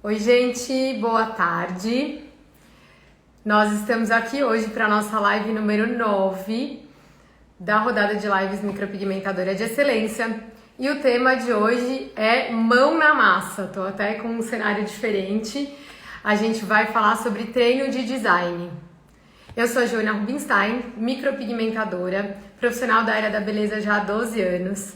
Oi, gente, boa tarde. Nós estamos aqui hoje para a nossa live número 9 da rodada de lives Micropigmentadora de Excelência. E o tema de hoje é mão na massa. Tô até com um cenário diferente. A gente vai falar sobre treino de design. Eu sou a Joana Rubinstein, micropigmentadora, profissional da área da beleza já há 12 anos.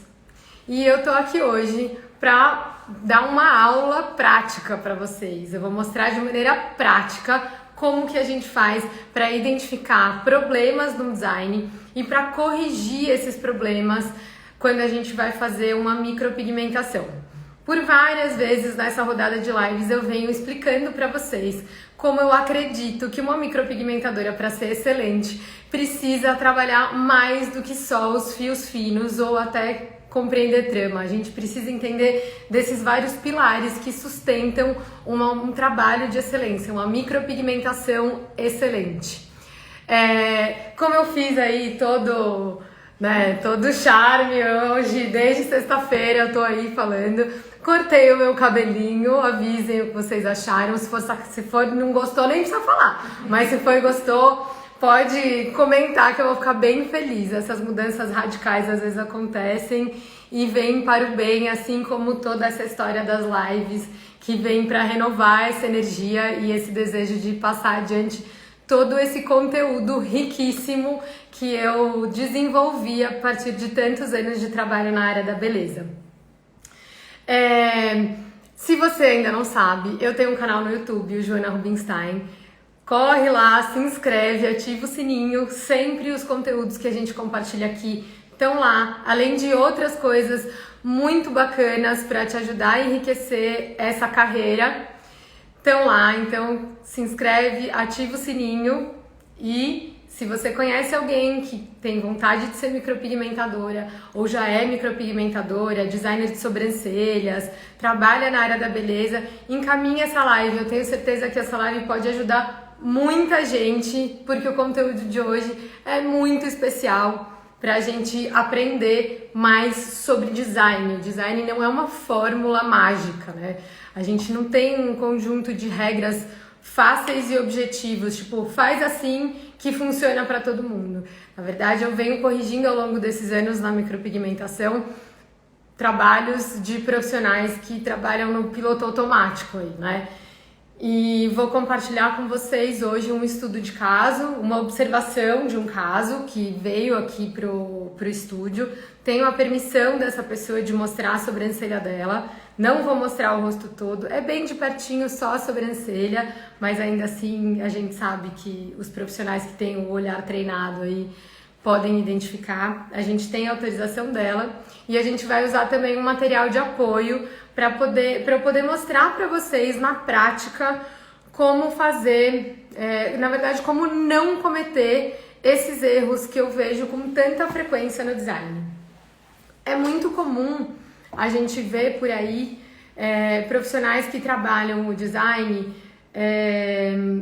E eu tô aqui hoje para dar uma aula prática para vocês. Eu vou mostrar de maneira prática como que a gente faz para identificar problemas no design e para corrigir esses problemas quando a gente vai fazer uma micropigmentação. Por várias vezes nessa rodada de lives eu venho explicando para vocês como eu acredito que uma micropigmentadora, para ser excelente, precisa trabalhar mais do que só os fios finos ou até compreender trama. A gente precisa entender desses vários pilares que sustentam um trabalho de excelência, uma micropigmentação excelente. Como eu fiz aí todo charme hoje, desde sexta-feira eu tô aí falando, cortei o meu cabelinho, avisem o que vocês acharam, se for não gostou nem precisa falar, mas se for gostou, pode comentar que eu vou ficar bem feliz. Essas mudanças radicais às vezes acontecem e vêm para o bem, assim como toda essa história das lives que vem para renovar essa energia e esse desejo de passar adiante todo esse conteúdo riquíssimo que eu desenvolvi a partir de tantos anos de trabalho na área da beleza. Se você ainda não sabe, eu tenho um canal no YouTube, o Joana Rubinstein. Corre lá, se inscreve, ativa o sininho, sempre os conteúdos que a gente compartilha aqui estão lá, além de outras coisas muito bacanas para te ajudar a enriquecer essa carreira. Estão lá, então se inscreve, ativa o sininho e se você conhece alguém que tem vontade de ser micropigmentadora ou já é micropigmentadora, designer de sobrancelhas, trabalha na área da beleza, encaminha essa live. Eu tenho certeza que essa live pode ajudar muita gente, porque o conteúdo de hoje é muito especial para a gente aprender mais sobre design. O design não é uma fórmula mágica, né? A gente não tem um conjunto de regras fáceis e objetivos, tipo, faz assim que funciona para todo mundo. Na verdade, eu venho corrigindo ao longo desses anos na micropigmentação trabalhos de profissionais que trabalham no piloto automático aí, né? E vou compartilhar com vocês hoje um estudo de caso, uma observação de um caso que veio aqui pro estúdio. Tenho a permissão dessa pessoa de mostrar a sobrancelha dela. Não vou mostrar o rosto todo, é bem de pertinho só a sobrancelha, mas ainda assim a gente sabe que os profissionais que têm o olhar treinado aí podem identificar. A gente tem a autorização dela e a gente vai usar também um material de apoio para eu poder mostrar para vocês na prática como fazer, na verdade, como não cometer esses erros que eu vejo com tanta frequência no design. É muito comum a gente ver por aí profissionais que trabalham o design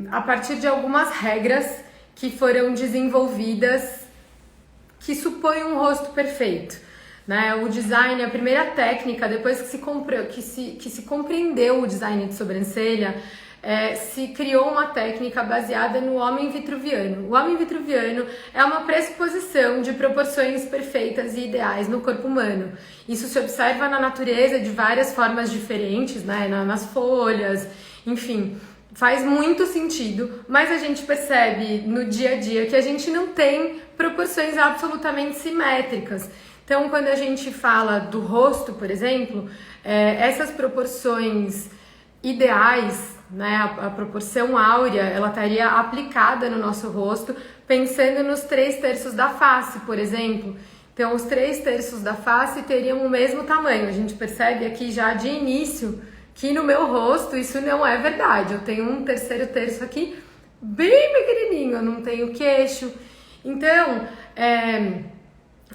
a partir de algumas regras que foram desenvolvidas que supõem um rosto perfeito, né? O design, a primeira técnica, depois que se compreendeu o design de sobrancelha, se criou uma técnica baseada no homem vitruviano. O homem vitruviano é uma pressuposição de proporções perfeitas e ideais no corpo humano. Isso se observa na natureza de várias formas diferentes, né? Nas folhas, enfim. Faz muito sentido, mas a gente percebe no dia a dia que a gente não tem proporções absolutamente simétricas. Então, quando a gente fala do rosto, por exemplo, essas proporções ideais, né, a proporção áurea, ela estaria aplicada no nosso rosto, pensando nos 3/3 da face, por exemplo. Então, os 3/3 da face teriam o mesmo tamanho. A gente percebe aqui já de início que no meu rosto isso não é verdade. Eu tenho um 3/3 aqui bem pequenininho, eu não tenho queixo. Então,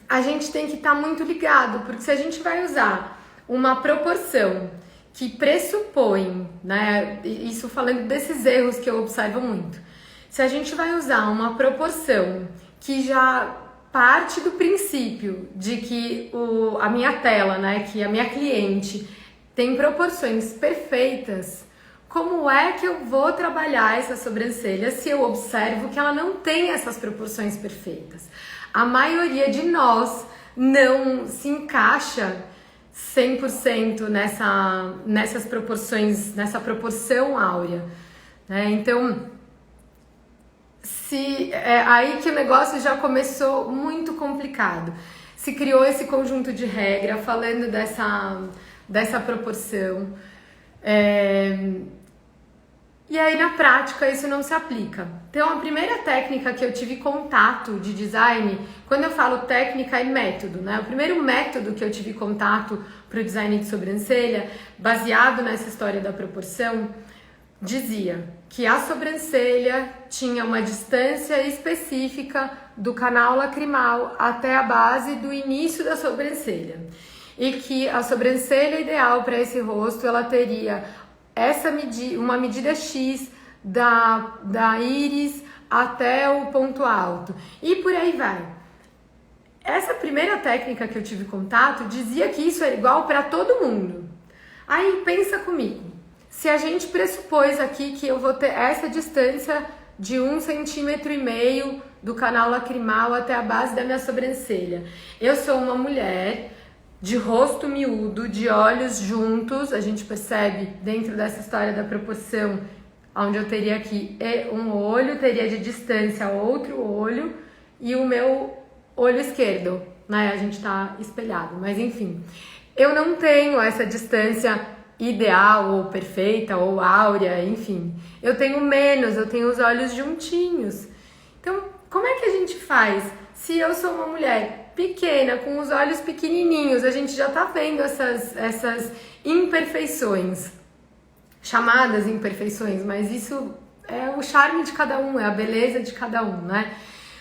a gente tem que estar muito ligado, porque se a gente vai usar uma proporção que pressupõe, né, isso falando desses erros que eu observo muito, se a gente vai usar uma proporção que já parte do princípio de que a minha tela, né, que a minha cliente tem proporções perfeitas, como é que eu vou trabalhar essa sobrancelha se eu observo que ela não tem essas proporções perfeitas? A maioria de nós não se encaixa 100% nessas proporções, nessa proporção áurea, né? Então, aí que o negócio já começou muito complicado. Se criou esse conjunto de regra falando dessa proporção. E aí, na prática, isso não se aplica. Então, a primeira técnica que eu tive contato de design, quando eu falo técnica, é método, né? O primeiro método que eu tive contato para o design de sobrancelha, baseado nessa história da proporção, dizia que a sobrancelha tinha uma distância específica do canal lacrimal até a base do início da sobrancelha. E que a sobrancelha ideal para esse rosto, ela teria uma medida X da íris até o ponto alto. E por aí vai. Essa primeira técnica que eu tive contato dizia que isso era igual para todo mundo. Aí pensa comigo. Se a gente pressupôs aqui que eu vou ter essa distância de 1,5 cm do canal lacrimal até a base da minha sobrancelha. Eu sou uma mulher de rosto miúdo, de olhos juntos, a gente percebe dentro dessa história da proporção, onde eu teria aqui um olho, teria de distância outro olho e o meu olho esquerdo, né? A gente tá espelhado, mas enfim. Eu não tenho essa distância ideal ou perfeita ou áurea, enfim. Eu tenho menos, eu tenho os olhos juntinhos. Então, como é que a gente faz? Se eu sou uma mulher pequena, com os olhos pequenininhos, a gente já tá vendo essas imperfeições, chamadas imperfeições, mas isso é o charme de cada um, é a beleza de cada um, né?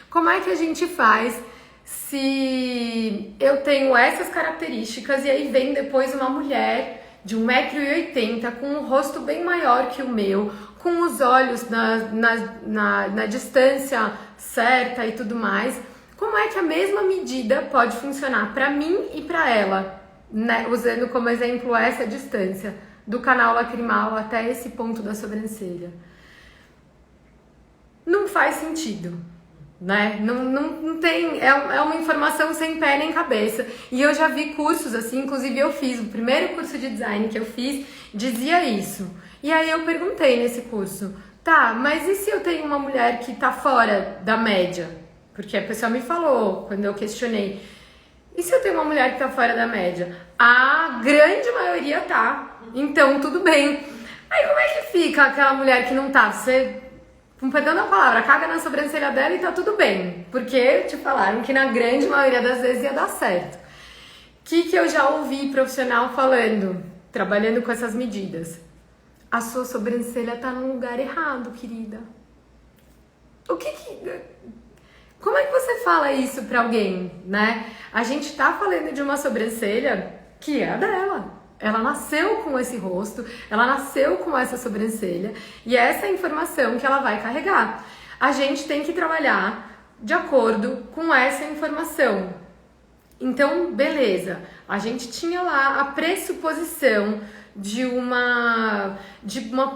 Como é que a gente faz se eu tenho essas características e aí vem depois uma mulher de 1,80 m com um rosto bem maior que o meu, com os olhos na distância certa e tudo mais? Como é que a mesma medida pode funcionar para mim e para ela, né? Usando como exemplo essa distância do canal lacrimal até esse ponto da sobrancelha? Não faz sentido, né? Não tem, é uma informação sem pé nem cabeça. E eu já vi cursos assim, inclusive eu fiz, o primeiro curso de design que eu fiz dizia isso. E aí eu perguntei nesse curso, tá, mas e se eu tenho uma mulher que tá fora da média? Porque a pessoa me falou, quando eu questionei, e se eu tenho uma mulher que tá fora da média? A grande maioria tá, então tudo bem. Aí como é que fica aquela mulher que não tá? Você, com perdão da palavra, caga na sobrancelha dela e tá tudo bem. Porque te falaram que na grande maioria das vezes ia dar certo. O que eu já ouvi profissional falando, trabalhando com essas medidas? A sua sobrancelha tá no lugar errado, querida. Como é que você fala isso pra alguém, né? A gente tá falando de uma sobrancelha que é a dela. Ela nasceu com esse rosto, ela nasceu com essa sobrancelha e essa é a informação que ela vai carregar. A gente tem que trabalhar de acordo com essa informação. Então, beleza, a gente tinha lá a pressuposição de uma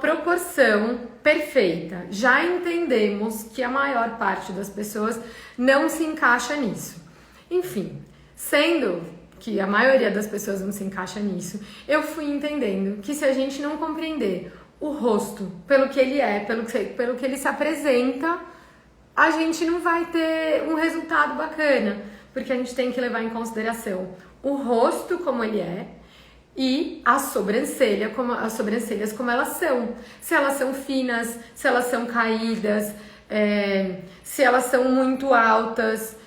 proporção perfeita. Já entendemos que a maior parte das pessoas não se encaixa nisso. Enfim, sendo que a maioria das pessoas não se encaixa nisso, eu fui entendendo que se a gente não compreender o rosto pelo que ele é, pelo que ele se apresenta, a gente não vai ter um resultado bacana, porque a gente tem que levar em consideração o rosto como ele é, e as sobrancelhas como elas são. Se elas são finas, se elas são caídas, se elas são muito altas.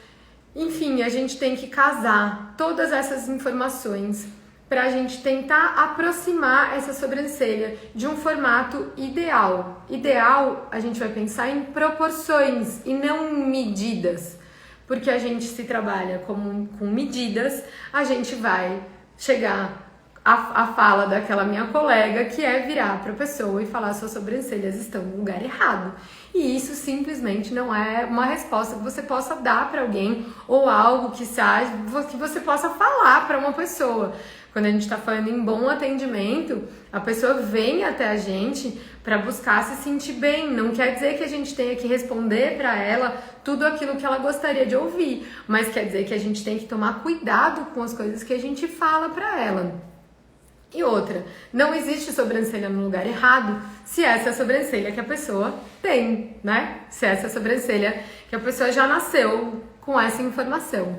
Enfim, a gente tem que casar todas essas informações para a gente tentar aproximar essa sobrancelha de um formato ideal. Ideal, a gente vai pensar em proporções e não em medidas. Porque a gente se trabalha com medidas, a gente vai chegar a fala daquela minha colega, que é virar para a pessoa e falar: suas sobrancelhas estão no lugar errado. E isso simplesmente não é uma resposta que você possa dar para alguém ou algo que você possa falar para uma pessoa. Quando a gente está falando em bom atendimento, a pessoa vem até a gente para buscar se sentir bem. Não quer dizer que a gente tenha que responder para ela tudo aquilo que ela gostaria de ouvir, mas quer dizer que a gente tem que tomar cuidado com as coisas que a gente fala para ela. E outra, não existe sobrancelha no lugar errado se essa é a sobrancelha que a pessoa tem, né? Se essa é a sobrancelha que a pessoa já nasceu com essa informação.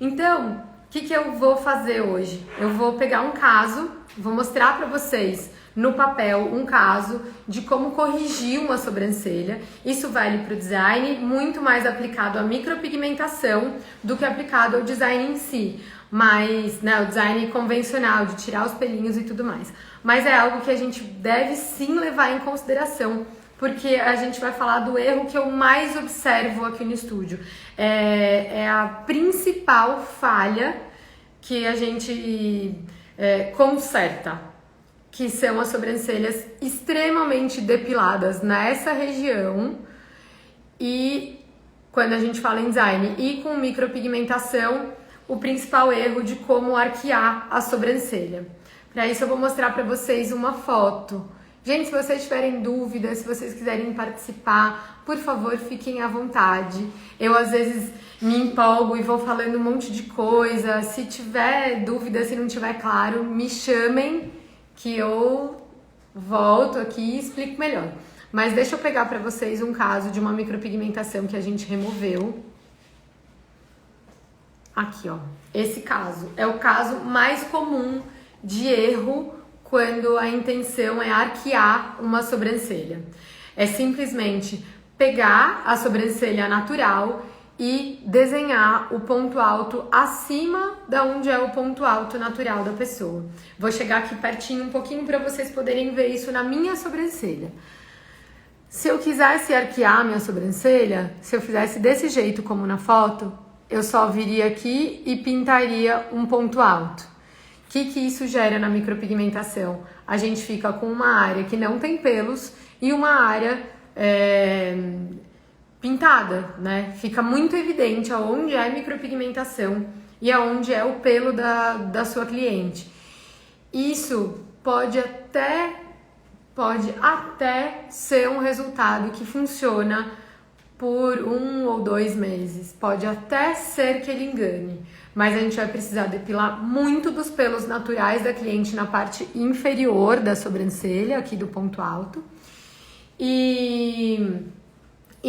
Então, o que eu vou fazer hoje? Eu vou pegar um caso, vou mostrar para vocês no papel um caso de como corrigir uma sobrancelha. Isso vale para o design, muito mais aplicado à micropigmentação do que aplicado ao design em si. Mas, né, o design convencional, de tirar os pelinhos e tudo mais. Mas é algo que a gente deve sim levar em consideração, porque a gente vai falar do erro que eu mais observo aqui no estúdio. É a principal falha que a gente conserta, que são as sobrancelhas extremamente depiladas nessa região e quando a gente fala em design e com micropigmentação, o principal erro de como arquear a sobrancelha. Para isso eu vou mostrar para vocês uma foto. Gente, se vocês tiverem dúvidas, se vocês quiserem participar, por favor, fiquem à vontade. Eu às vezes me empolgo e vou falando um monte de coisa. Se tiver dúvida, se não tiver claro, me chamem que eu volto aqui e explico melhor. Mas deixa eu pegar para vocês um caso de uma micropigmentação que a gente removeu. Aqui, ó. Esse caso é o caso mais comum de erro quando a intenção é arquear uma sobrancelha. É simplesmente pegar a sobrancelha natural e desenhar o ponto alto acima da onde é o ponto alto natural da pessoa. Vou chegar aqui pertinho um pouquinho para vocês poderem ver isso na minha sobrancelha. Se eu quisesse arquear minha sobrancelha, se eu fizesse desse jeito como na foto, eu só viria aqui e pintaria um ponto alto. O que isso gera na micropigmentação? A gente fica com uma área que não tem pelos e uma área pintada, né? Fica muito evidente aonde é a micropigmentação e aonde é o pelo da sua cliente. Isso pode até ser um resultado que funciona por 1 ou 2 meses. Pode até ser que ele engane, mas a gente vai precisar depilar muito dos pelos naturais da cliente na parte inferior da sobrancelha, aqui do ponto alto. E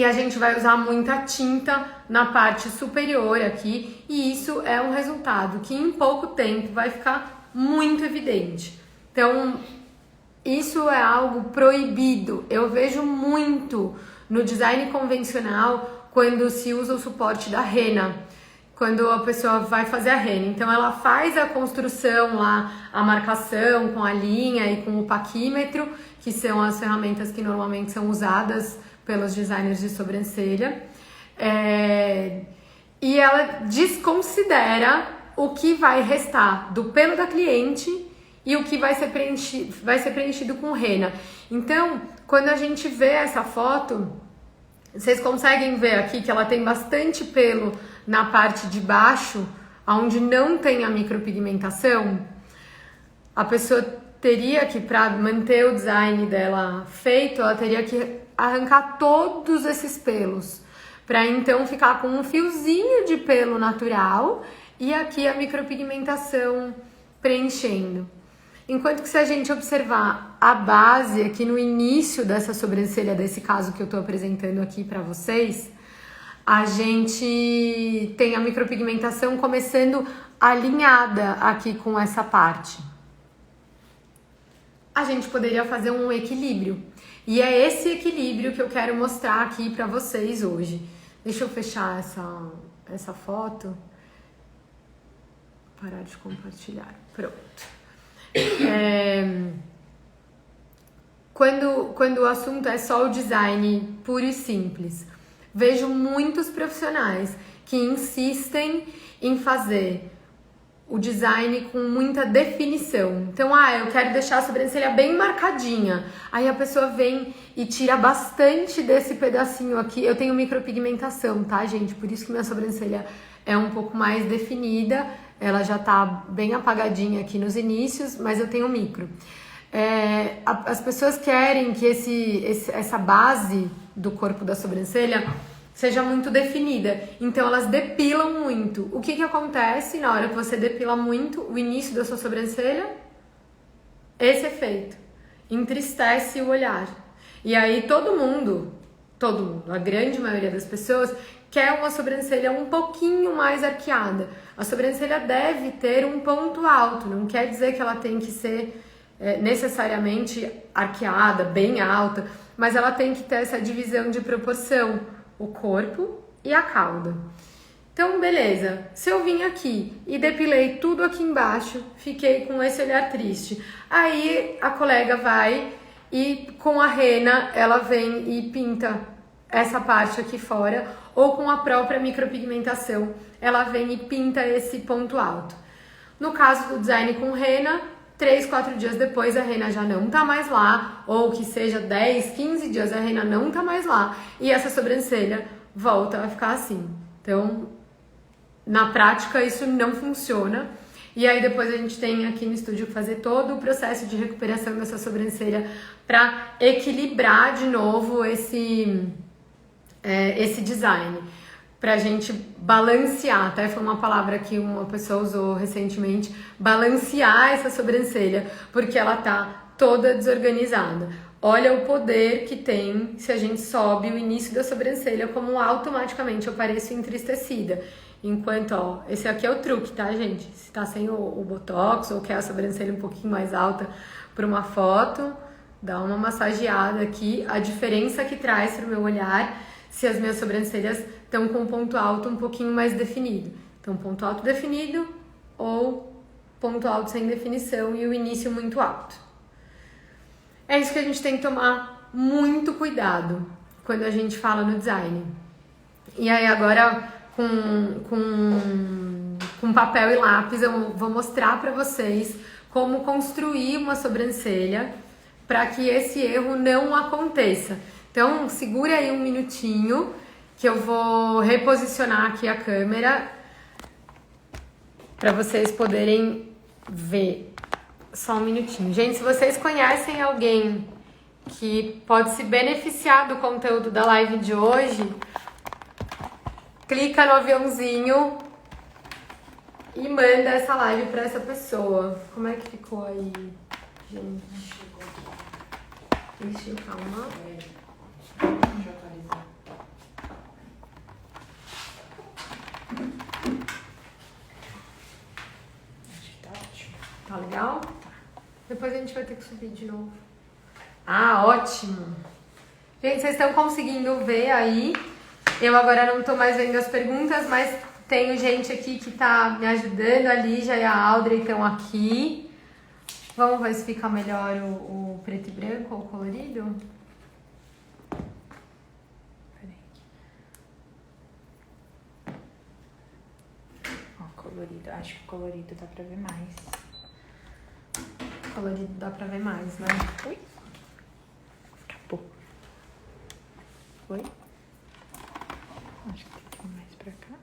a gente vai usar muita tinta na parte superior aqui, e isso é um resultado que em pouco tempo vai ficar muito evidente. Então, isso é algo proibido. Eu vejo muito no design convencional quando se usa o suporte da rena, quando a pessoa vai fazer a rena. Então ela faz a construção lá, a marcação com a linha e com o paquímetro, que são as ferramentas que normalmente são usadas pelos designers de sobrancelha, e ela desconsidera o que vai restar do pelo da cliente e o que vai ser preenchido com rena. Então, quando a gente vê essa foto, vocês conseguem ver aqui que ela tem bastante pelo na parte de baixo, onde não tem a micropigmentação. A pessoa teria que, para manter o design dela feito, ela teria que arrancar todos esses pelos, para então ficar com um fiozinho de pelo natural e aqui a micropigmentação preenchendo. Enquanto que se a gente observar a base aqui no início dessa sobrancelha, desse caso que eu tô apresentando aqui para vocês, a gente tem a micropigmentação começando alinhada aqui com essa parte. A gente poderia fazer um equilíbrio. E é esse equilíbrio que eu quero mostrar aqui para vocês hoje. Deixa eu fechar essa foto. Parar de compartilhar. Pronto. Quando o assunto é só o design puro e simples, vejo muitos profissionais que insistem em fazer o design com muita definição. Então, eu quero deixar a sobrancelha bem marcadinha. Aí a pessoa vem e tira bastante desse pedacinho aqui. Eu tenho micropigmentação, tá, gente? Por isso que minha sobrancelha é um pouco mais definida. ela já tá bem apagadinha aqui nos inícios, mas eu tenho micro. As pessoas querem que essa base do corpo da sobrancelha seja muito definida, então elas depilam muito. O que acontece na hora que você depila muito o início da sua sobrancelha? Esse efeito entristece o olhar. E aí todo mundo, a grande maioria das pessoas quer uma sobrancelha um pouquinho mais arqueada. A sobrancelha deve ter um ponto alto, não quer dizer que ela tem que ser necessariamente arqueada, bem alta, mas ela tem que ter essa divisão de proporção, o corpo e a cauda. Então, beleza, se eu vim aqui e depilei tudo aqui embaixo, fiquei com esse olhar triste. Aí a colega vai e com a rena ela vem e pinta essa parte aqui fora, ou com a própria micropigmentação, ela vem e pinta esse ponto alto. No caso do design com rena, 3, 4 dias depois a rena já não tá mais lá, ou que seja 10, 15 dias a rena não tá mais lá, e essa sobrancelha volta a ficar assim. Então, na prática isso não funciona, e aí depois a gente tem aqui no estúdio que fazer todo o processo de recuperação dessa sobrancelha para equilibrar de novo esse design, pra gente balancear, até foi uma palavra que uma pessoa usou recentemente, balancear essa sobrancelha, porque ela tá toda desorganizada. Olha o poder que tem se a gente sobe o início da sobrancelha, como automaticamente eu pareço entristecida. Enquanto, ó, esse aqui é o truque, tá, gente? Se tá sem o botox ou quer a sobrancelha um pouquinho mais alta para uma foto, dá uma massageada aqui, a diferença que traz pro meu olhar se as minhas sobrancelhas estão com um ponto alto um pouquinho mais definido. Então, ponto alto definido ou ponto alto sem definição e o início muito alto. É isso que a gente tem que tomar muito cuidado quando a gente fala no design. E aí agora com papel e lápis eu vou mostrar para vocês como construir uma sobrancelha para que esse erro não aconteça. Então, segura aí um minutinho que eu vou reposicionar aqui a câmera para vocês poderem ver. Só um minutinho. Gente, se vocês conhecem alguém que pode se beneficiar do conteúdo da live de hoje, clica no aviãozinho e manda essa live para essa pessoa. Como é que ficou aí, gente? Deixa eu calma. Deixa eu atualizar. Acho que tá ótimo. Tá legal? Tá. Depois a gente vai ter que subir de novo. Ah, ótimo! Gente, vocês estão conseguindo ver aí? Eu agora não tô mais vendo as perguntas, mas tenho gente aqui que tá me ajudando. A Lígia e a Audrey estão aqui. Vamos ver se fica melhor o preto e branco ou o colorido? Colorido, acho que colorido dá pra ver mais. Colorido dá pra ver mais, né? Ui, escapou. Oi? Acho que tem que ir mais pra cá.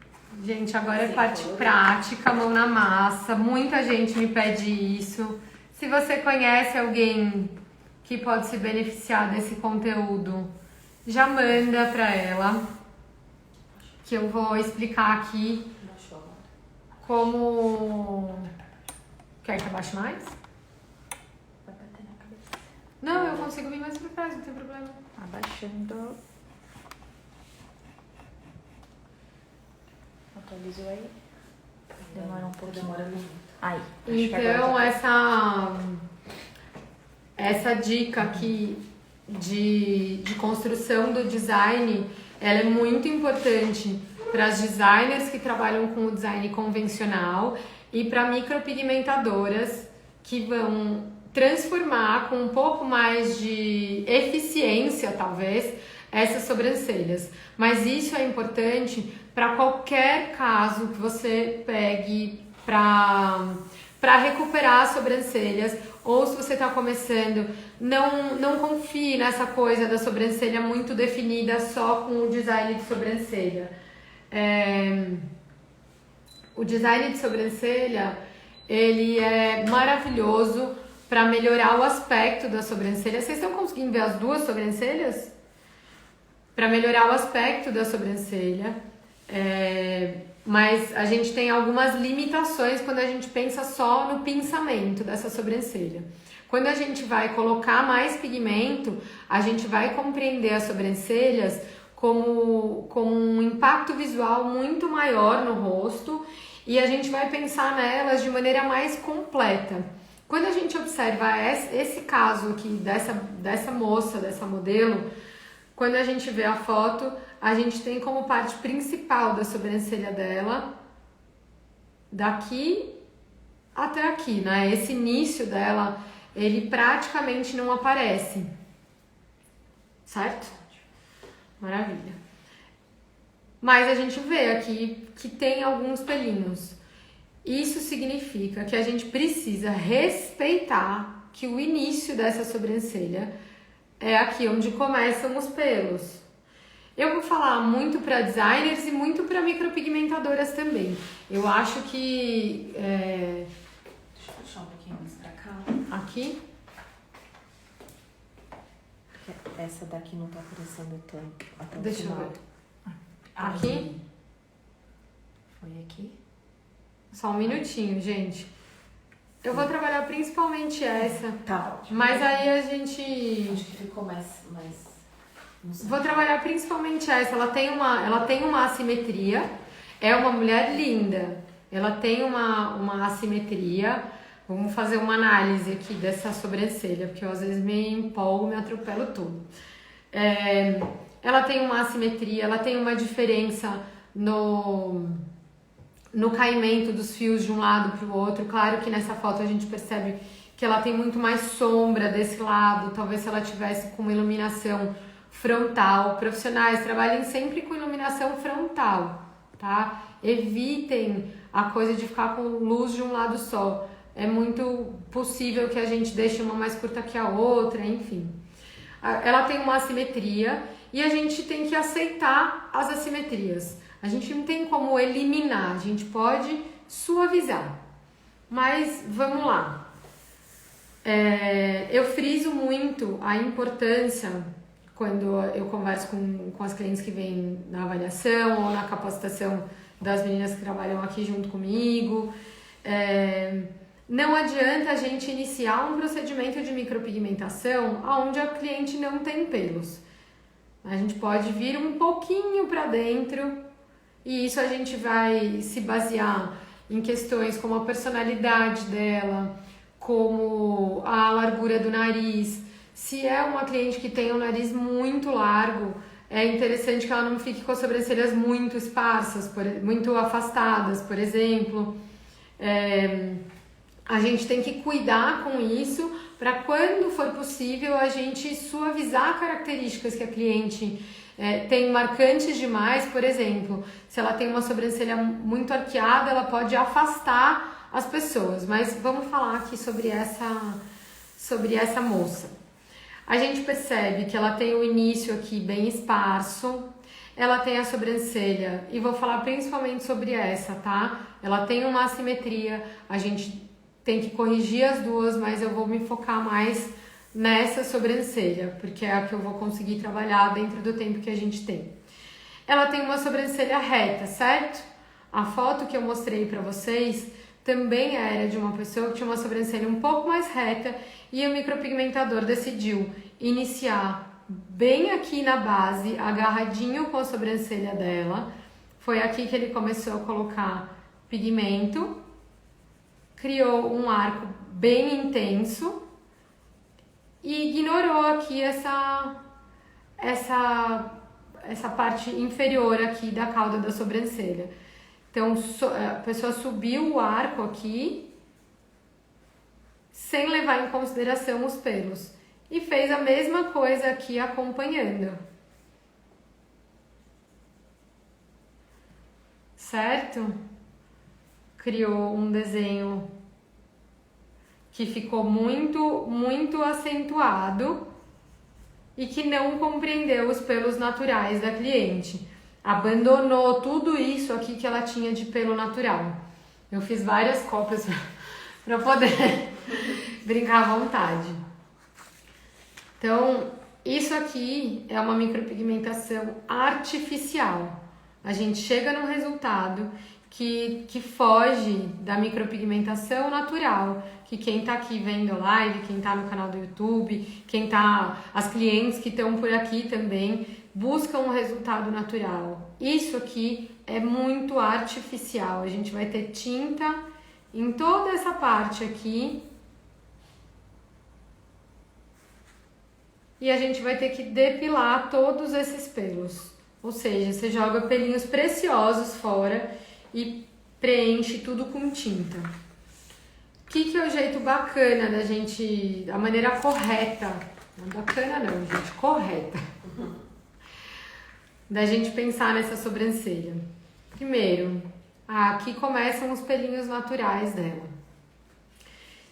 Gente, agora é parte prática, mão na massa. Muita gente me pede isso. Se você conhece alguém que pode se beneficiar desse conteúdo, já manda pra ela, que eu vou explicar aqui como... Quer que abaixe mais? Vai bater na cabeça. Não, eu consigo vir mais pra trás, não tem problema. Abaixando. Atualizou aí? Demora um pouco. Demora muito. Aí. Então, essa dica aqui de construção do design, ela é muito importante para as designers que trabalham com o design convencional e para micropigmentadoras que vão transformar com um pouco mais de eficiência, talvez, essas sobrancelhas. Mas isso é importante para qualquer caso que você pegue para recuperar as sobrancelhas, ou se você está começando, não confie nessa coisa da sobrancelha muito definida só com o design de sobrancelha. o design de sobrancelha, ele é maravilhoso para melhorar o aspecto da sobrancelha. Vocês estão conseguindo ver as duas sobrancelhas? Para melhorar o aspecto da sobrancelha. Mas a gente tem algumas limitações quando a gente pensa só no pinçamento dessa sobrancelha. Quando a gente vai colocar mais pigmento, a gente vai compreender as sobrancelhas como um impacto visual muito maior no rosto e a gente vai pensar nelas de maneira mais completa. Quando a gente observa esse caso aqui dessa moça, dessa modelo, quando a gente vê a foto, a gente tem como parte principal da sobrancelha dela, daqui até aqui, né? Esse início dela, ele praticamente não aparece, certo? Maravilha. Mas a gente vê aqui que tem alguns pelinhos. Isso significa que a gente precisa respeitar que o início dessa sobrancelha é aqui onde começam os pelos. Eu vou falar muito para designers e muito para micropigmentadoras também. Eu acho que... Deixa eu puxar um pouquinho mais pra cá. Aqui? Porque essa daqui não tá aparecendo tanto. Até o Deixa eu final. ver. Aqui? Foi aqui? Só um minutinho, gente. Eu vou trabalhar principalmente essa. Tá. Mas aí a gente... Acho que ficou mais não sei. Vou trabalhar principalmente essa. Ela tem uma assimetria. É uma mulher linda. Ela tem uma assimetria. Vamos fazer uma análise aqui dessa sobrancelha, porque eu às vezes me empolgo, me atropelo tudo. Ela tem uma assimetria, ela tem uma diferença no caimento dos fios de um lado para o outro. Claro que nessa foto a gente percebe que ela tem muito mais sombra desse lado. Talvez se ela tivesse com uma iluminação frontal. Profissionais, trabalhem sempre com iluminação frontal, tá? Evitem a coisa de ficar com luz de um lado só. É muito possível que a gente deixe uma mais curta que a outra, enfim. Ela tem uma assimetria e a gente tem que aceitar as assimetrias. A gente não tem como eliminar, a gente pode suavizar. Mas vamos lá. Eu friso muito a importância quando eu converso com as clientes que vêm na avaliação ou na capacitação das meninas que trabalham aqui junto comigo. Não adianta a gente iniciar um procedimento de micropigmentação onde a cliente não tem pelos. A gente pode vir um pouquinho para dentro e isso a gente vai se basear em questões como a personalidade dela, como a largura do nariz. Se é uma cliente que tem um nariz muito largo, é interessante que ela não fique com as sobrancelhas muito esparsas, muito afastadas, por exemplo. A gente tem que cuidar com isso para quando for possível a gente suavizar características que a cliente tem marcantes demais. Por exemplo, se ela tem uma sobrancelha muito arqueada, ela pode afastar as pessoas. Mas vamos falar aqui sobre essa moça. A gente percebe que ela tem o início aqui bem esparso, ela tem a sobrancelha, e vou falar principalmente sobre essa, tá? Ela tem uma assimetria, a gente tem que corrigir as duas, mas eu vou me focar mais nessa sobrancelha, porque é a que eu vou conseguir trabalhar dentro do tempo que a gente tem. Ela tem uma sobrancelha reta, certo? A foto que eu mostrei pra vocês também era de uma pessoa que tinha uma sobrancelha um pouco mais reta e o micropigmentador decidiu iniciar bem aqui na base, agarradinho com a sobrancelha dela. Foi aqui que ele começou a colocar pigmento, criou um arco bem intenso e ignorou aqui essa parte inferior aqui da cauda da sobrancelha. Então, a pessoa subiu o arco aqui, sem levar em consideração os pelos. E fez a mesma coisa aqui acompanhando. Certo? Criou um desenho que ficou muito, muito acentuado e que não compreendeu os pelos naturais da cliente. Abandonou tudo isso aqui que ela tinha de pelo natural. Eu fiz várias cópias para poder brincar à vontade. Então, isso aqui é uma micropigmentação artificial. A gente chega num resultado que foge da micropigmentação natural, que quem tá aqui vendo a live, quem tá no canal do YouTube, as clientes que estão por aqui também, buscam um resultado natural. Isso aqui é muito artificial. A gente vai ter tinta em toda essa parte aqui. E a gente vai ter que depilar todos esses pelos. Ou seja, você joga pelinhos preciosos fora e preenche tudo com tinta. O que é o jeito bacana da gente, a maneira correta, não bacana não, gente, correta, da gente pensar nessa sobrancelha? Primeiro, aqui começam os pelinhos naturais dela.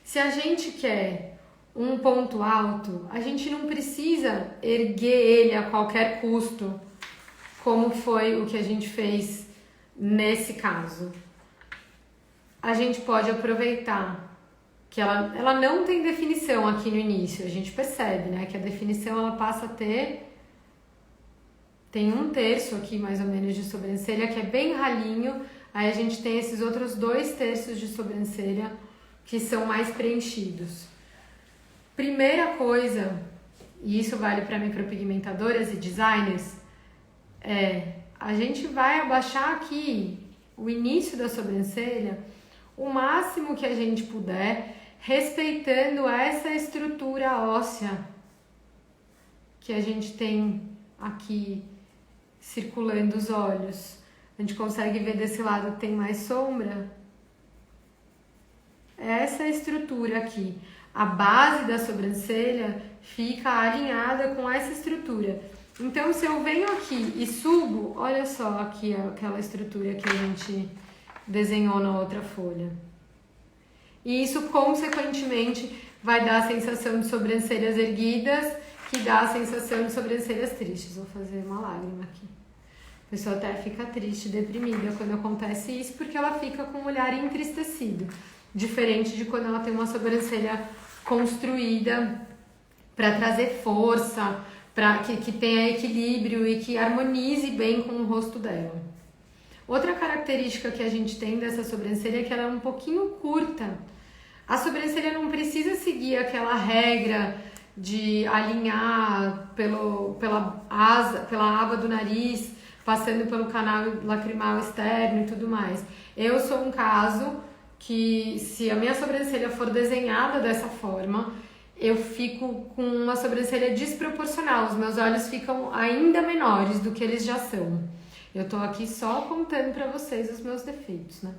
Se a gente quer um ponto alto, a gente não precisa erguer ele a qualquer custo, como foi o que a gente fez nesse caso. A gente pode aproveitar que ela não tem definição aqui no início, a gente percebe, né, que a definição ela passa a ter, tem 1/3 aqui mais ou menos de sobrancelha, que é bem ralinho, aí a gente tem esses outros 2/3 de sobrancelha que são mais preenchidos. Primeira coisa, e isso vale para micropigmentadoras e designers, a gente vai abaixar aqui o início da sobrancelha o máximo que a gente puder, respeitando essa estrutura óssea que a gente tem aqui circulando os olhos. A gente consegue ver desse lado que tem mais sombra. Essa estrutura aqui, a base da sobrancelha fica alinhada com essa estrutura. Então, se eu venho aqui e subo, olha só aqui aquela estrutura que a gente desenhou na outra folha. E isso, consequentemente, vai dar a sensação de sobrancelhas erguidas, que dá a sensação de sobrancelhas tristes. Vou fazer uma lágrima aqui. A pessoa até fica triste, deprimida quando acontece isso, porque ela fica com o olhar entristecido. Diferente de quando ela tem uma sobrancelha construída para trazer força, para que tenha equilíbrio e que harmonize bem com o rosto dela. Outra característica que a gente tem dessa sobrancelha é que ela é um pouquinho curta. A sobrancelha não precisa seguir aquela regra de alinhar pela aba do nariz, passando pelo canal lacrimal externo e tudo mais. Eu sou um caso que, se a minha sobrancelha for desenhada dessa forma, eu fico com uma sobrancelha desproporcional. Os meus olhos ficam ainda menores do que eles já são. Eu tô aqui só contando pra vocês os meus defeitos, né?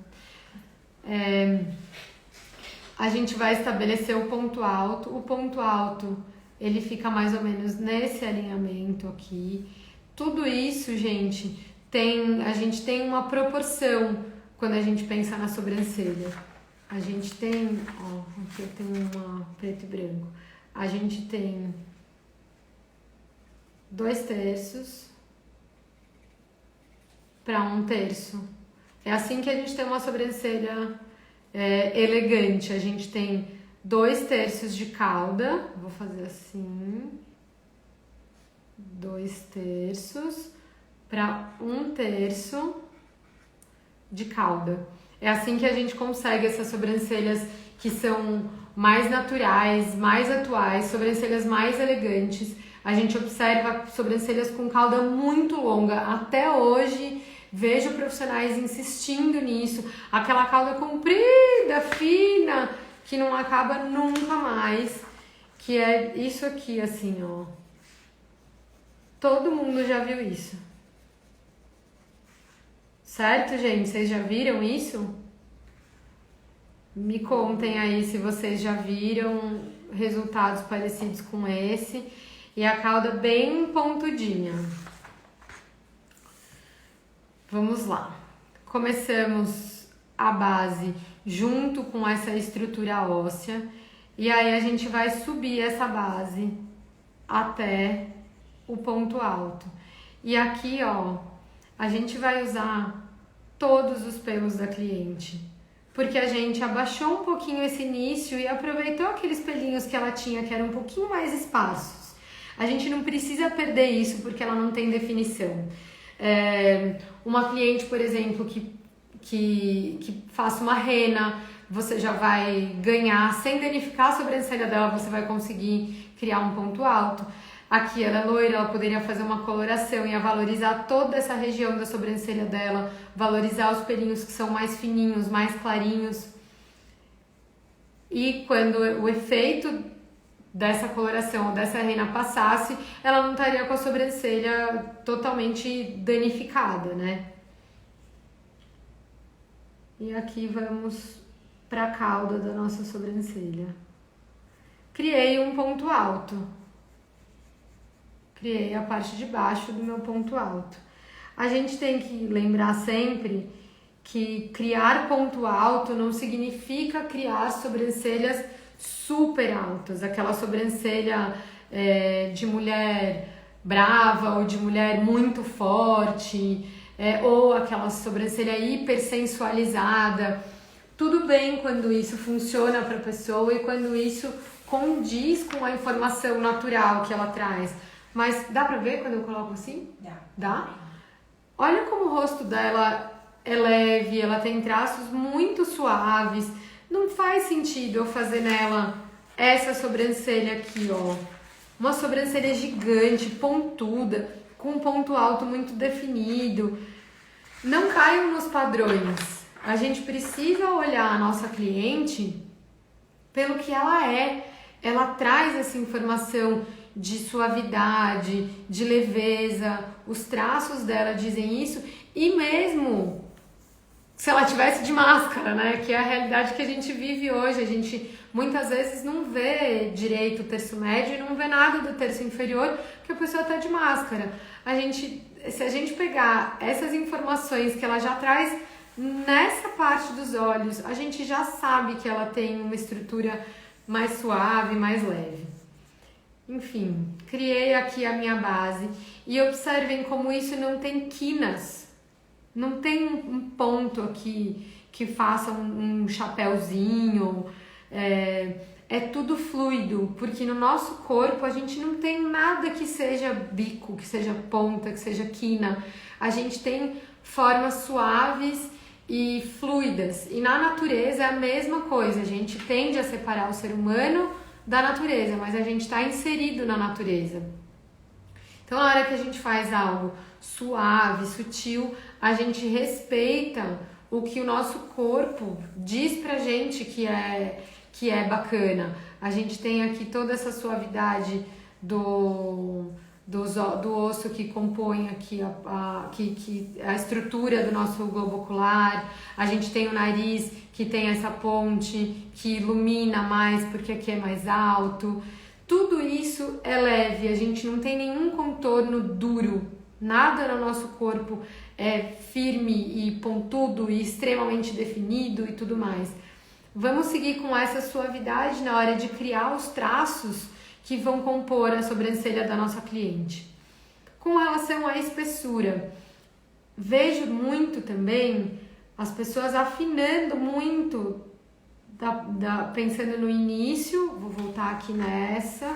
A gente vai estabelecer o ponto alto. O ponto alto, ele fica mais ou menos nesse alinhamento aqui. Tudo isso, gente, a gente tem uma proporção quando a gente pensa na sobrancelha. A gente tem, aqui eu tenho uma preto e branco. A gente tem 2/3 para 1/3. É assim que a gente tem uma sobrancelha elegante. A gente tem 2/3 de cauda. Vou fazer assim. 2/3 para 1/3 de cauda. É assim que a gente consegue essas sobrancelhas que são mais naturais, mais atuais, sobrancelhas mais elegantes. A gente observa sobrancelhas com cauda muito longa. Até hoje, vejo profissionais insistindo nisso. Aquela cauda comprida, fina, que não acaba nunca mais. Que é isso aqui, assim, ó. Todo mundo já viu isso. Certo, gente? Vocês já viram isso? Me contem aí se vocês já viram resultados parecidos com esse. E a cauda bem pontudinha. Vamos lá. Começamos a base junto com essa estrutura óssea. E aí a gente vai subir essa base até o ponto alto. E aqui, ó, a gente vai usar todos os pelos da cliente, porque a gente abaixou um pouquinho esse início e aproveitou aqueles pelinhos que ela tinha, que eram um pouquinho mais esparsos. A gente não precisa perder isso porque ela não tem definição. Uma cliente, por exemplo, que faça uma rena, você já vai ganhar, sem danificar a sobrancelha dela, você vai conseguir criar um ponto alto. Aqui ela é loira, ela poderia fazer uma coloração, ia valorizar toda essa região da sobrancelha dela, valorizar os pelinhos que são mais fininhos, mais clarinhos. E quando o efeito dessa coloração ou dessa rena passasse, ela não estaria com a sobrancelha totalmente danificada, né? E aqui vamos para a cauda da nossa sobrancelha. Criei um ponto alto. Criei a parte de baixo do meu ponto alto. A gente tem que lembrar sempre que criar ponto alto não significa criar sobrancelhas super altas, aquela sobrancelha de mulher brava ou de mulher muito forte, ou aquela sobrancelha hipersensualizada. Tudo bem quando isso funciona para a pessoa e quando isso condiz com a informação natural que ela traz. Mas dá pra ver quando eu coloco assim? Dá? Olha como o rosto dela é leve, ela tem traços muito suaves. Não faz sentido eu fazer nela essa sobrancelha aqui, ó. Uma sobrancelha gigante, pontuda, com um ponto alto muito definido. Não caiam nos padrões. A gente precisa olhar a nossa cliente pelo que ela é. Ela traz essa informação de suavidade, de leveza, os traços dela dizem isso, e mesmo se ela tivesse de máscara, né, que é a realidade que a gente vive hoje, a gente muitas vezes não vê direito o terço médio e não vê nada do terço inferior, porque a pessoa está de máscara. Se a gente pegar essas informações que ela já traz nessa parte dos olhos, a gente já sabe que ela tem uma estrutura mais suave, mais leve. Enfim, criei aqui a minha base e observem como isso não tem quinas, não tem um ponto aqui que faça um chapéuzinho, é tudo fluido, porque no nosso corpo a gente não tem nada que seja bico, que seja ponta, que seja quina, a gente tem formas suaves e fluidas, e na natureza é a mesma coisa, a gente tende a separar o ser humano da natureza, mas a gente está inserido na natureza. Então, na hora que a gente faz algo suave, sutil, a gente respeita o que o nosso corpo diz pra gente que é bacana. A gente tem aqui toda essa suavidade do osso que compõe aqui a estrutura do nosso globo ocular. A gente tem o nariz que tem essa ponte que ilumina mais porque aqui é mais alto. Tudo isso é leve, a gente não tem nenhum contorno duro, nada no nosso corpo é firme e pontudo e extremamente definido e tudo mais. Vamos seguir com essa suavidade na hora de criar os traços que vão compor a sobrancelha da nossa cliente. Com relação à espessura, vejo muito também as pessoas afinando muito, pensando no início, vou voltar aqui nessa,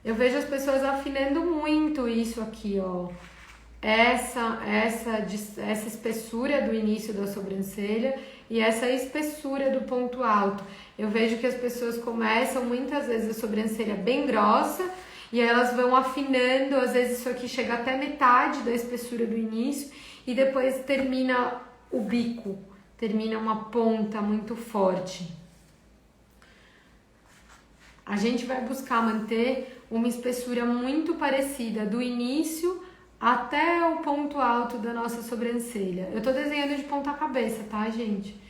eu vejo as pessoas afinando muito isso aqui, ó, essa espessura do início da sobrancelha e essa espessura do ponto alto. Eu vejo que as pessoas começam muitas vezes a sobrancelha bem grossa e elas vão afinando, às vezes isso aqui chega até metade da espessura do início e depois termina o bico, termina uma ponta muito forte. A gente vai buscar manter uma espessura muito parecida do início até o ponto alto da nossa sobrancelha. Eu tô desenhando de ponta cabeça, tá, gente?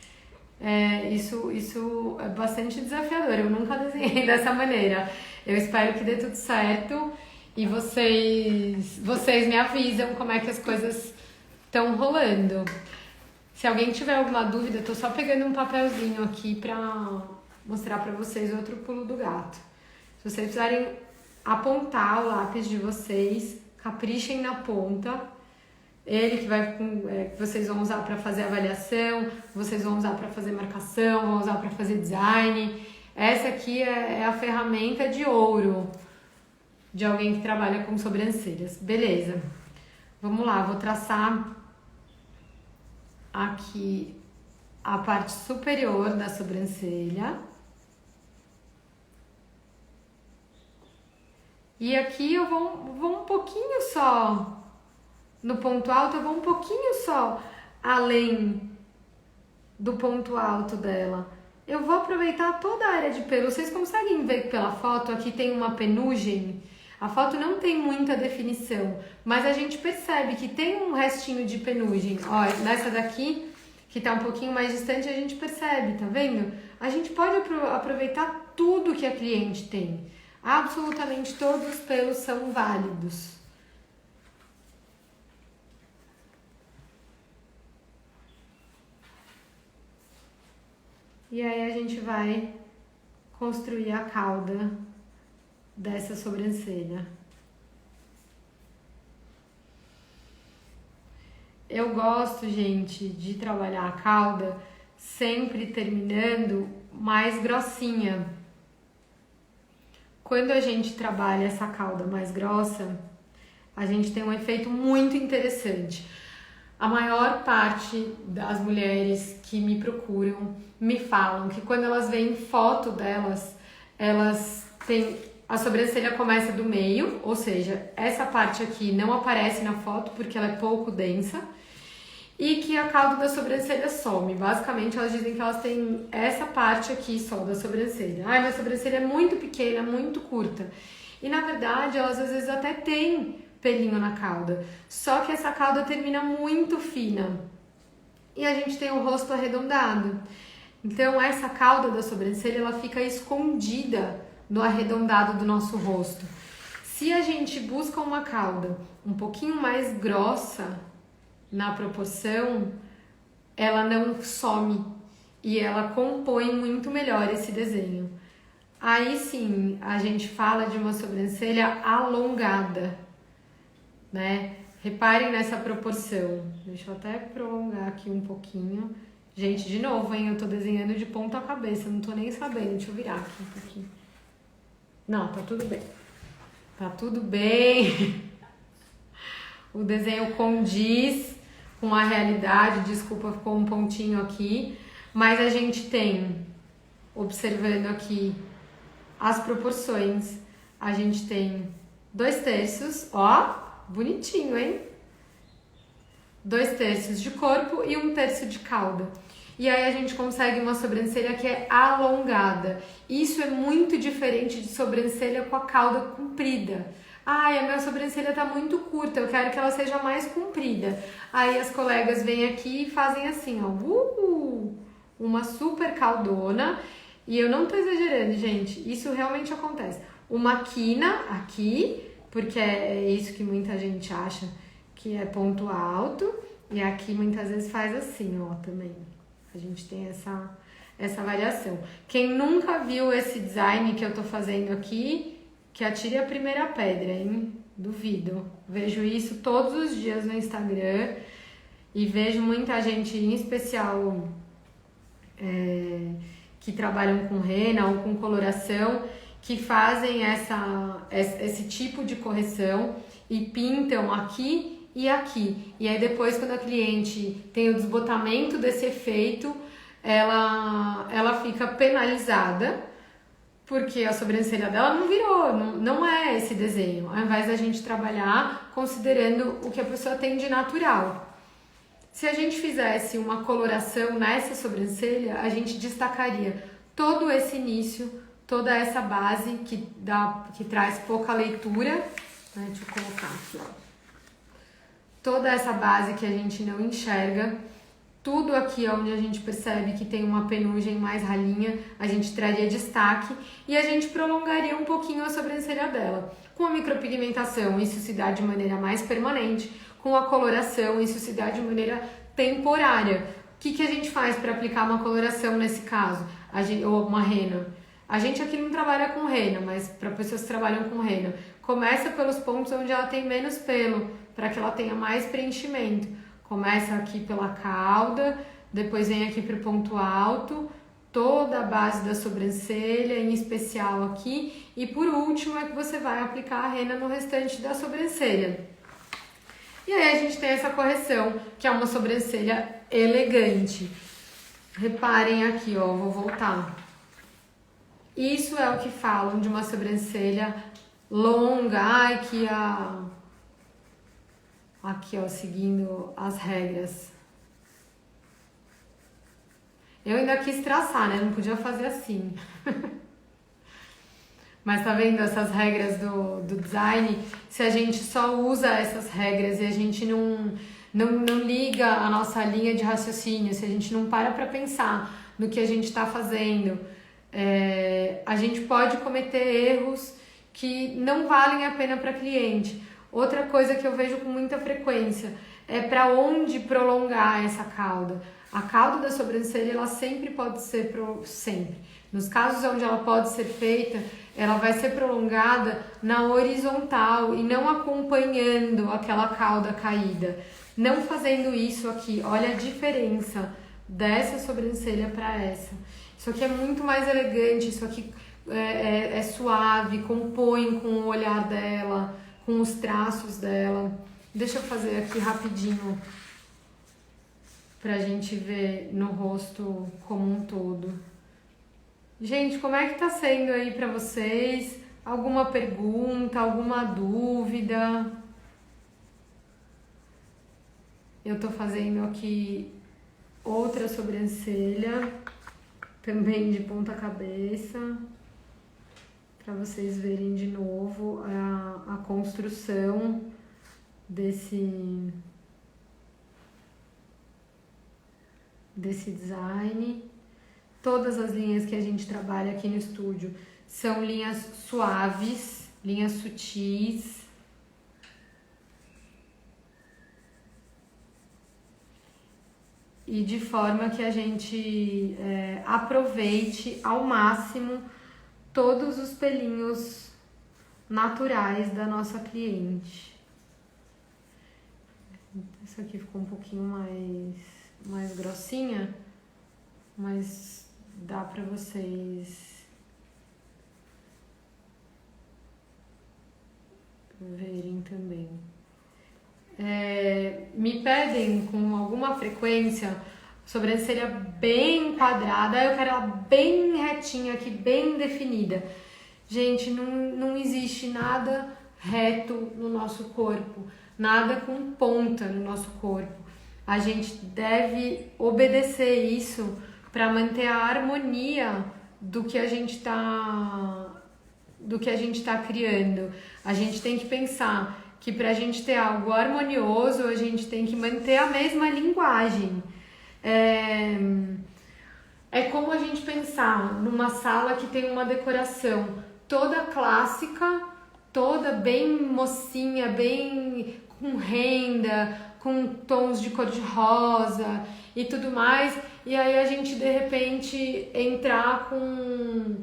Isso é bastante desafiador, eu nunca desenhei dessa maneira. Eu espero que dê tudo certo e vocês me avisam como é que as coisas estão rolando. Se alguém tiver alguma dúvida, eu tô só pegando um papelzinho aqui pra mostrar pra vocês outro pulo do gato. Se vocês precisarem apontar o lápis de vocês, caprichem na ponta, Ele que vocês vão usar para fazer avaliação, vocês vão usar para fazer marcação, vão usar para fazer design. Essa aqui é a ferramenta de ouro de alguém que trabalha com sobrancelhas. Beleza. Vamos lá, vou traçar aqui a parte superior da sobrancelha. E aqui eu vou um pouquinho só, no ponto alto, eu vou um pouquinho só além do ponto alto dela. Eu vou aproveitar toda a área de pelo. Vocês conseguem ver pela foto, aqui tem uma penugem. A foto não tem muita definição, mas a gente percebe que tem um restinho de penugem. Ó, nessa daqui, que tá um pouquinho mais distante, a gente percebe, tá vendo? A gente pode aproveitar tudo que a cliente tem. Absolutamente todos os pelos são válidos. E aí a gente vai construir a cauda dessa sobrancelha. Eu gosto, gente, de trabalhar a cauda sempre terminando mais grossinha. Quando a gente trabalha essa cauda mais grossa, a gente tem um efeito muito interessante. A maior parte das mulheres que me procuram me falam que quando elas veem foto delas, elas têm... A sobrancelha começa do meio, ou seja, essa parte aqui não aparece na foto porque ela é pouco densa, e que a cauda da sobrancelha some. Basicamente, elas dizem que elas têm essa parte aqui só da sobrancelha. Ai, minha sobrancelha é muito pequena, muito curta. E na verdade, elas às vezes até têm pelinho na cauda, só que essa cauda termina muito fina e a gente tem o rosto arredondado. Então, essa cauda da sobrancelha, ela fica escondida no arredondado do nosso rosto. Se a gente busca uma cauda um pouquinho mais grossa na proporção, ela não some e ela compõe muito melhor esse desenho. Aí sim, a gente fala de uma sobrancelha alongada, né? Reparem nessa proporção. Deixa eu até prolongar aqui um pouquinho. Gente, de novo, hein? Eu tô desenhando de ponta cabeça, não tô nem sabendo. Deixa eu virar aqui um pouquinho. Não, tá tudo bem. Tá tudo bem. O desenho condiz com a realidade. Desculpa, ficou um pontinho aqui. Mas a gente tem, observando aqui as proporções, a gente tem 2/3, ó, bonitinho, hein? 2/3 de corpo e 1/3 de cauda. E aí a gente consegue uma sobrancelha que é alongada. Isso é muito diferente de sobrancelha com a cauda comprida. Ai, a minha sobrancelha tá muito curta, eu quero que ela seja mais comprida. Aí as colegas vêm aqui e fazem assim, ó, uma super caudona. E eu não tô exagerando, gente, isso realmente acontece. Uma quina aqui, porque é isso que muita gente acha que é ponto alto. E aqui muitas vezes faz assim, ó, também. A gente tem essa variação. Quem nunca viu esse design que eu tô fazendo aqui, que atire a primeira pedra, hein? Duvido. Vejo isso todos os dias no Instagram e vejo muita gente, em especial que trabalham com rena ou com coloração, que fazem esse tipo de correção e pintam aqui e aqui. E aí depois, quando a cliente tem o desbotamento desse efeito, ela fica penalizada, porque a sobrancelha dela não virou, não é esse desenho. Ao invés da gente trabalhar considerando o que a pessoa tem de natural. Se a gente fizesse uma coloração nessa sobrancelha, a gente destacaria todo esse início, toda essa base que traz pouca leitura. Deixa eu colocar aqui, ó. Toda essa base que a gente não enxerga, tudo aqui onde a gente percebe que tem uma penugem mais ralinha, a gente traria destaque e a gente prolongaria um pouquinho a sobrancelha dela. Com a micropigmentação, isso se dá de maneira mais permanente, com a coloração, isso se dá de maneira temporária. O que a gente faz para aplicar uma coloração nesse caso? Ou uma rena? A gente aqui não trabalha com rena, mas para pessoas que trabalham com rena, começa pelos pontos onde ela tem menos pelo, para que ela tenha mais preenchimento. Começa aqui pela cauda, depois vem aqui para o ponto alto, toda a base da sobrancelha, em especial aqui, e por último é que você vai aplicar a rena no restante da sobrancelha. E aí a gente tem essa correção, que é uma sobrancelha elegante. Reparem aqui, ó, vou voltar. Isso é o que falam de uma sobrancelha longa. Ai, aqui, ó, seguindo as regras. Eu ainda quis traçar, né? Não podia fazer assim. Mas tá vendo essas regras do design? Se a gente só usa essas regras e a gente não liga a nossa linha de raciocínio, se a gente não para pensar no que a gente está fazendo, a gente pode cometer erros que não valem a pena para cliente. Outra coisa que eu vejo com muita frequência é para onde prolongar essa cauda. A cauda da sobrancelha, ela sempre pode ser, sempre. Nos casos onde ela pode ser feita, ela vai ser prolongada na horizontal e não acompanhando aquela cauda caída. Não fazendo isso aqui, olha a diferença dessa sobrancelha para essa. Isso aqui é muito mais elegante, isso aqui é suave, compõe com o olhar dela, com os traços dela. Deixa eu fazer aqui rapidinho pra gente ver no rosto como um todo. Gente, como é que tá sendo aí pra vocês? Alguma pergunta, alguma dúvida? Eu tô fazendo aqui outra sobrancelha, também de ponta cabeça, pra vocês verem de novo a construção desse design. Todas as linhas que a gente trabalha aqui no estúdio são linhas suaves, linhas sutis. E de forma que a gente aproveite ao máximo todos os pelinhos naturais da nossa cliente. Essa aqui ficou um pouquinho mais grossinha, mas dá pra vocês verem também. Me pedem com alguma frequência sobrancelha bem quadrada, eu quero ela bem retinha aqui, bem definida. Gente, não existe nada reto no nosso corpo, nada com ponta no nosso corpo. A gente deve obedecer isso para manter a harmonia do que a gente tá criando. A gente tem que pensar que para a gente ter algo harmonioso, a gente tem que manter a mesma linguagem. É como a gente pensar numa sala que tem uma decoração toda clássica, toda bem mocinha, bem com renda, com tons de cor de rosa e tudo mais, e aí a gente de repente entrar com,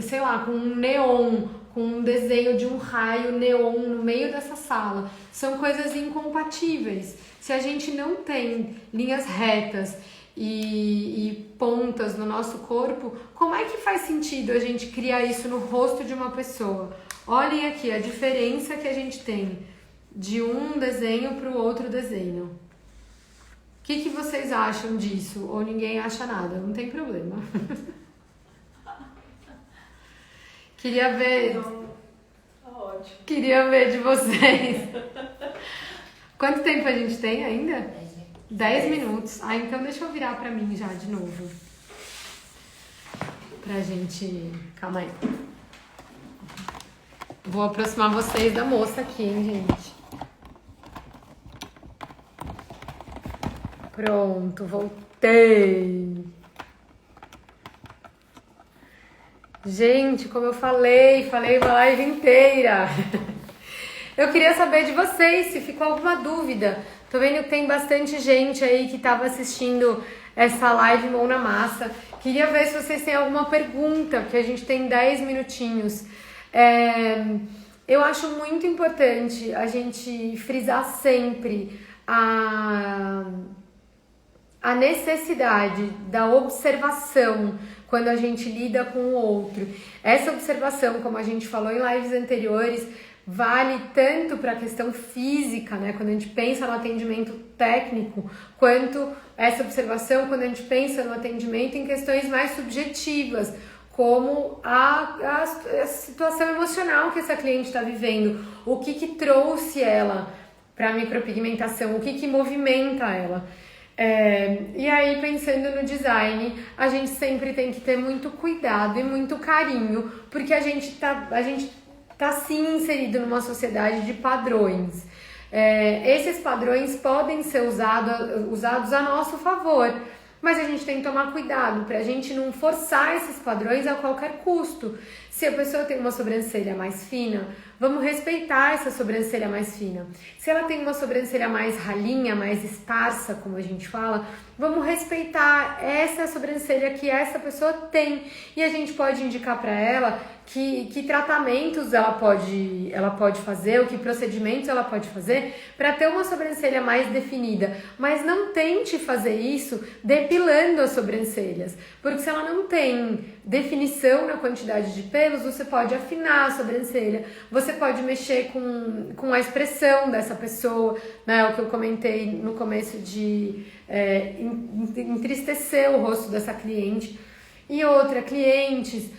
sei lá, com um neon, com um desenho de um raio neon no meio dessa sala. São coisas incompatíveis. Se a gente não tem linhas retas e pontas no nosso corpo, como é que faz sentido a gente criar isso no rosto de uma pessoa? Olhem aqui a diferença que a gente tem de um desenho para o outro desenho. O que vocês acham disso? Ou ninguém acha nada? Não tem problema. Queria ver... Tá ótimo. Queria ver de vocês. Quanto tempo a gente tem ainda? 10 minutos. Ah, então deixa eu virar pra mim já de novo. Pra gente... Calma aí. Vou aproximar vocês da moça aqui, hein, gente. Pronto, voltei. Gente, como eu falei uma live inteira. Eu queria saber de vocês, se ficou alguma dúvida. Tô vendo que tem bastante gente aí que tava assistindo essa live Mão na Massa. Queria ver se vocês têm alguma pergunta, porque a gente tem 10 minutinhos. Eu acho muito importante a gente frisar sempre a necessidade da observação quando a gente lida com o outro. Essa observação, como a gente falou em lives anteriores, vale tanto para a questão física, né? Quando a gente pensa no atendimento técnico, quanto essa observação quando a gente pensa no atendimento em questões mais subjetivas, como a situação emocional que essa cliente está vivendo, o que trouxe ela para a micropigmentação, o que movimenta ela. E aí, pensando no design, a gente sempre tem que ter muito cuidado e muito carinho, porque a gente tá sim inserido numa sociedade de padrões. Esses padrões podem ser usados a nosso favor, mas a gente tem que tomar cuidado para a gente não forçar esses padrões a qualquer custo. Se a pessoa tem uma sobrancelha mais fina, vamos respeitar essa sobrancelha mais fina. Se ela tem uma sobrancelha mais ralinha, mais esparsa, como a gente fala, vamos respeitar essa sobrancelha que essa pessoa tem. E a gente pode indicar para ela que tratamentos ela pode fazer, ou que procedimentos ela pode fazer para ter uma sobrancelha mais definida. Mas não tente fazer isso depilando as sobrancelhas, porque se ela não tem definição na quantidade de pelos, você pode afinar a sobrancelha, você pode mexer com a expressão dessa pessoa, né? O que eu comentei no começo de entristecer o rosto dessa cliente. E outra, clientes,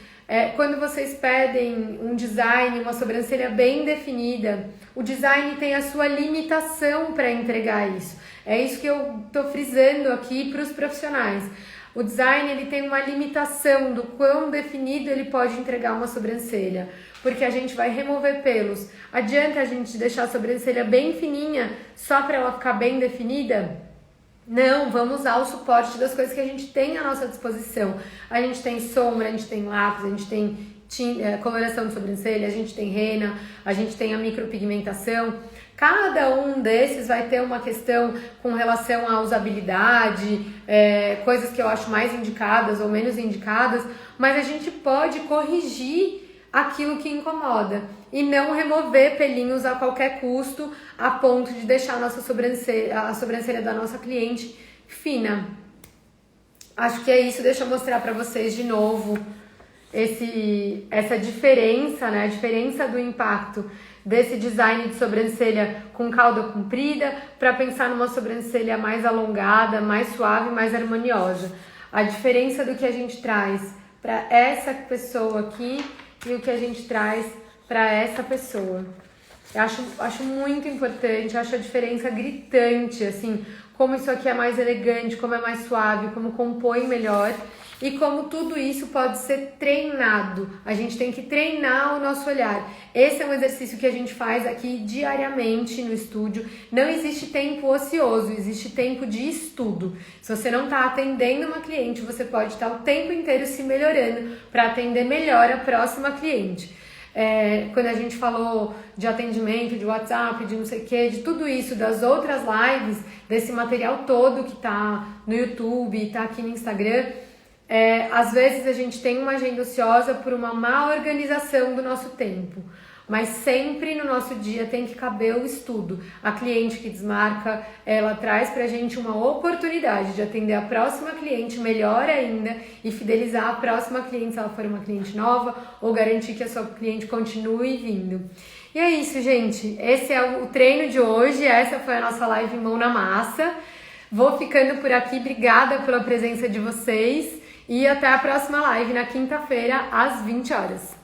quando vocês pedem um design, uma sobrancelha bem definida, o design tem a sua limitação para entregar isso. É isso que eu tô frisando aqui para os profissionais. O design ele tem uma limitação do quão definido ele pode entregar uma sobrancelha, porque a gente vai remover pelos. Adianta a gente deixar a sobrancelha bem fininha só para ela ficar bem definida? Não, vamos usar o suporte das coisas que a gente tem à nossa disposição. A gente tem sombra, a gente tem lápis, a gente tem coloração de sobrancelha, a gente tem rena, a gente tem a micropigmentação. Cada um desses vai ter uma questão com relação à usabilidade, coisas que eu acho mais indicadas ou menos indicadas, mas a gente pode corrigir aquilo que incomoda e não remover pelinhos a qualquer custo a ponto de deixar a sobrancelha da nossa cliente fina. Acho que é isso, deixa eu mostrar para vocês de novo essa diferença, né? A diferença do impacto desse design de sobrancelha com cauda comprida para pensar numa sobrancelha mais alongada, mais suave, mais harmoniosa. A diferença do que a gente traz para essa pessoa aqui e o que a gente traz para essa pessoa. Eu acho muito importante, acho a diferença gritante, assim, como isso aqui é mais elegante, como é mais suave, como compõe melhor e como tudo isso pode ser treinado. A gente tem que treinar o nosso olhar. Esse é um exercício que a gente faz aqui diariamente no estúdio. Não existe tempo ocioso, existe tempo de estudo. Se você não está atendendo uma cliente, você pode estar o tempo inteiro se melhorando para atender melhor a próxima cliente. Quando a gente falou de atendimento, de WhatsApp, de não sei o que, de tudo isso, das outras lives, desse material todo que tá no YouTube, tá aqui no Instagram, às vezes a gente tem uma agenda ociosa por uma má organização do nosso tempo, mas sempre no nosso dia tem que caber o estudo. A cliente que desmarca, ela traz pra gente uma oportunidade de atender a próxima cliente melhor ainda e fidelizar a próxima cliente se ela for uma cliente nova ou garantir que a sua cliente continue vindo. E é isso, gente. Esse é o treino de hoje, essa foi a nossa live Mão na Massa. Vou ficando por aqui, obrigada pela presença de vocês e até a próxima live na quinta-feira às 20 horas.